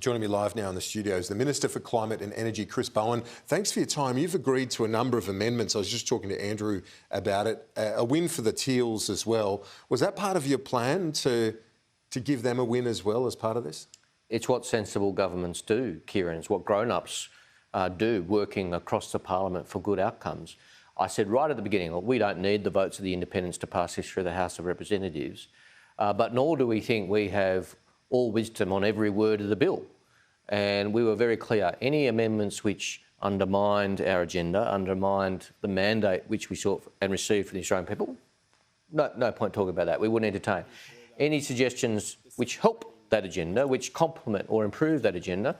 Joining me live now in the studio is the Minister for Climate and Energy, Chris Bowen. Thanks for your time. You've agreed to a number of amendments. I was just talking to Andrew about it. A win for the Teals as well. Was that part of your plan to give them a win as well as part of this? It's what sensible governments do, Kieran. It's what grown-ups do, working across the parliament for good outcomes. I said right at the beginning, look, we don't need the votes of the independents to pass this through the House of Representatives, but nor do we think we have all wisdom on every word of the bill. And we were very clear, any amendments which undermined our agenda, undermined the mandate which we sought and received from the Australian people, no point talking about that. We wouldn't entertain. Any suggestions which help that agenda, which complement or improve that agenda,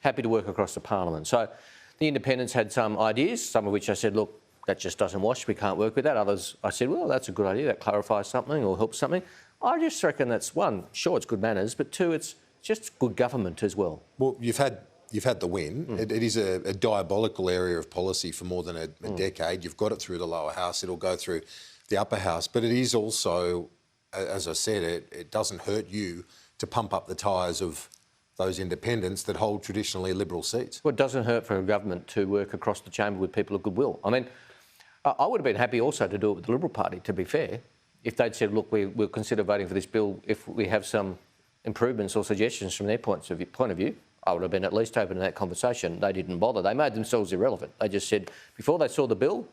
happy to work across the parliament. So the independents had some ideas, some of which I said, look, that just doesn't wash, we can't work with that. Others, I said, well, that's a good idea, that clarifies something or helps something. I just reckon that's, one, sure, it's good manners, but two, it's just good government as well. Well, you've had the win. It is a diabolical area of policy for more than a decade. You've got it through the lower house. It'll go through the upper house. But it is also, as I said, it doesn't hurt you to pump up the tyres of those independents that hold traditionally Liberal seats. Well, it doesn't hurt for a government to work across the chamber with people of goodwill. I mean, I would have been happy also to do it with the Liberal Party, to be fair, if they'd said, look, we'll consider voting for this bill if we have some improvements or suggestions from their point of view. I would have been at least open to that conversation. They didn't bother. They made themselves irrelevant. They just said, before they saw the bill,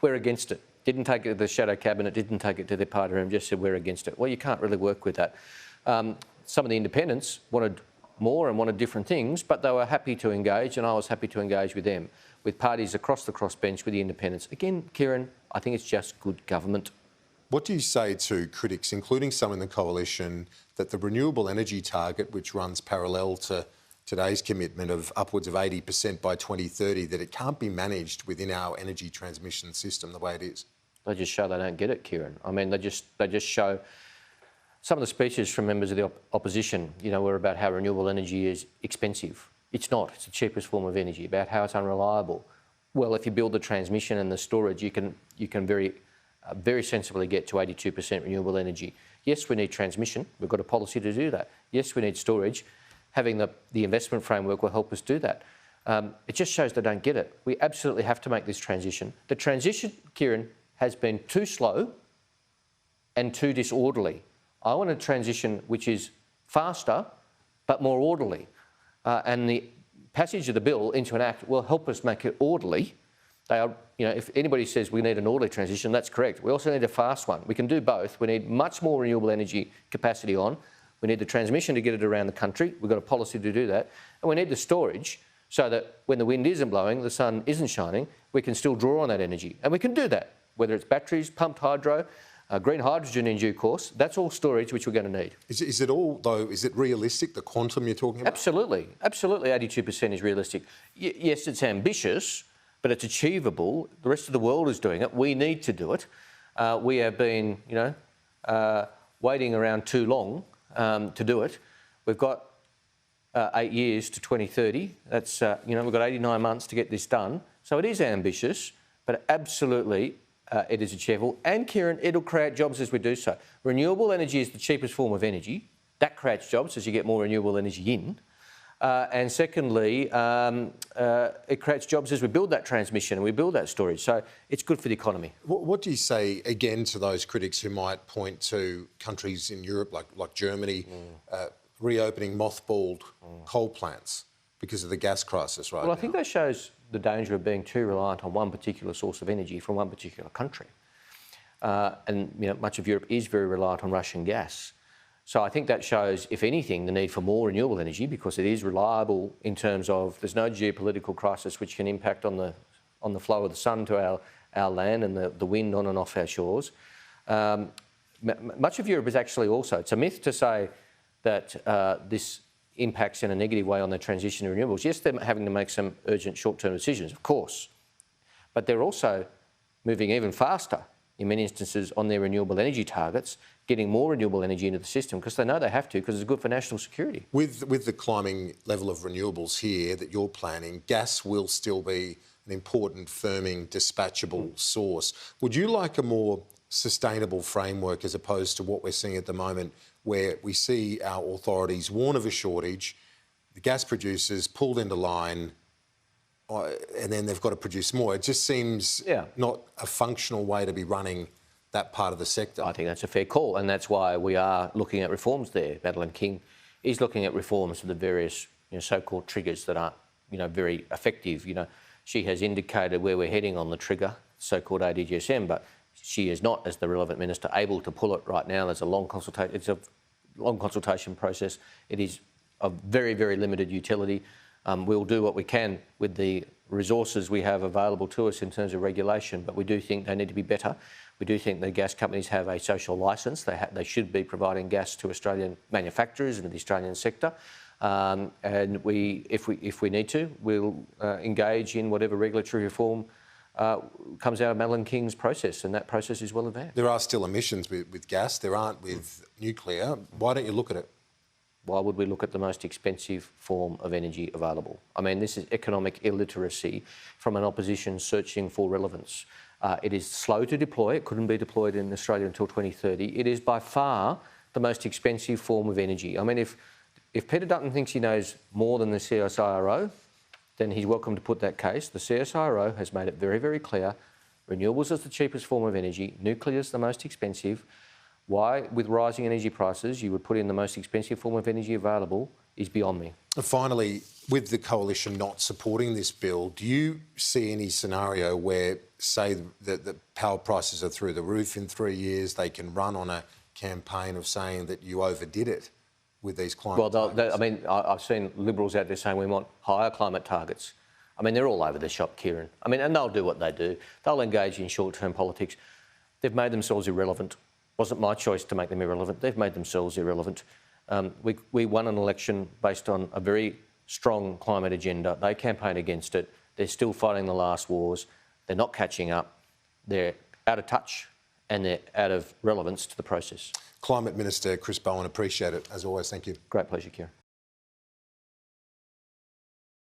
we're against it. Didn't take it to the shadow cabinet, didn't take it to their party room, just said we're against it. Well, you can't really work with that. Some of the independents wanted more and wanted different things, but they were happy to engage, and I was happy to engage with them, with parties across the crossbench, with the independents. Again, Kieran, I think it's just good government. What do you say to critics, including some in the coalition, that the renewable energy target, which runs parallel to today's commitment of upwards of 80% by 2030, that it can't be managed within our energy transmission system the way it is? They just show they don't get it, Kieran. I mean, they just show. Some of the speeches from members of the opposition, were about how renewable energy is expensive. It's not. It's the cheapest form of energy. About how it's unreliable. Well, if you build the transmission and the storage, you can very sensibly get to 82% renewable energy. Yes, we need transmission. We've got a policy to do that. Yes, we need storage. Having the investment framework will help us do that. It just shows they don't get it. We absolutely have to make this transition. The transition, Kieran, has been too slow and too disorderly. I want a transition which is faster but more orderly. And the passage of the bill into an act will help us make it orderly. If anybody says we need an orderly transition, that's correct. We also need a fast one. We can do both. We need much more renewable energy capacity on. We need the transmission to get it around the country. We've got a policy to do that. And we need the storage so that when the wind isn't blowing, the sun isn't shining, we can still draw on that energy. And we can do that, whether it's batteries, pumped hydro, green hydrogen in due course. That's all storage which we're going to need. Is it all, though, is it realistic, the quantum you're talking about? Absolutely. Absolutely, 82% is realistic. Yes, it's ambitious, but it's achievable. The rest of the world is doing it. We need to do it. We have been, waiting around too long to do it. We've got 8 years to 2030. That's, we've got 89 months to get this done. So it is ambitious, but absolutely it is achievable. And, Kieran, it'll create jobs as we do so. Renewable energy is the cheapest form of energy. That creates jobs as you get more renewable energy in. And secondly, it creates jobs as we build that transmission and we build that storage. So it's good for the economy. What do you say, again, to those critics who might point to countries in Europe like Germany reopening mothballed coal plants because of the gas crisis right now? Well, I think that shows the danger of being too reliant on one particular source of energy from one particular country. Much of Europe is very reliant on Russian gas. So I think that shows, if anything, the need for more renewable energy because it is reliable in terms of there's no geopolitical crisis which can impact on the flow of the sun to our land and the wind on and off our shores. Much of Europe is actually also, it's a myth to say that this impacts in a negative way on the transition to renewables. Yes, they're having to make some urgent short-term decisions, of course, but they're also moving even faster in many instances on their renewable energy targets, getting more renewable energy into the system because they know they have to because it's good for national security. With the climbing level of renewables here that you're planning, gas will still be an important firming, dispatchable source. Would you like a more sustainable framework as opposed to what we're seeing at the moment where we see our authorities warn of a shortage, the gas producers pulled into line, and then they've got to produce more. It just seems not a functional way to be running that part of the sector. I think that's a fair call, and that's why we are looking at reforms there. Madeleine King is looking at reforms to the various so-called triggers that aren't very effective. She has indicated where we're heading on the trigger, so-called ADGSM, but she is not, as the relevant minister, able to pull it right now. There's a long consultation. It's a long consultation process. It is of very, very limited utility. We'll do what we can with the resources we have available to us in terms of regulation, but we do think they need to be better. We do think the gas companies have a social licence. They should be providing gas to Australian manufacturers and to the Australian sector. And if we need to, we'll engage in whatever regulatory reform comes out of Madeleine King's process, and that process is well advanced. There are still emissions with gas. There aren't with nuclear. Why don't you look at it? Why would we look at the most expensive form of energy available? I mean, this is economic illiteracy from an opposition searching for relevance. It is slow to deploy. It couldn't be deployed in Australia until 2030. It is by far the most expensive form of energy. I mean, if Peter Dutton thinks he knows more than the CSIRO, then he's welcome to put that case. The CSIRO has made it very, very clear renewables is the cheapest form of energy, nuclear is the most expensive. Why, with rising energy prices, you would put in the most expensive form of energy available is beyond me. And finally, with the Coalition not supporting this bill, do you see any scenario where, say, the power prices are through the roof in 3 years, they can run on a campaign of saying that you overdid it with these climate targets? I mean, I've seen Liberals out there saying we want higher climate targets. I mean, they're all over the shop, Kieran. I mean, and they'll do what they do. They'll engage in short-term politics. They've made themselves irrelevant. It wasn't my choice to make them irrelevant. They've made themselves irrelevant. We won an election based on a very strong climate agenda. They campaigned against it. They're still fighting the last wars. They're not catching up. They're out of touch and they're out of relevance to the process. Climate Minister Chris Bowen, appreciate it. As always, thank you. Great pleasure, Kieran.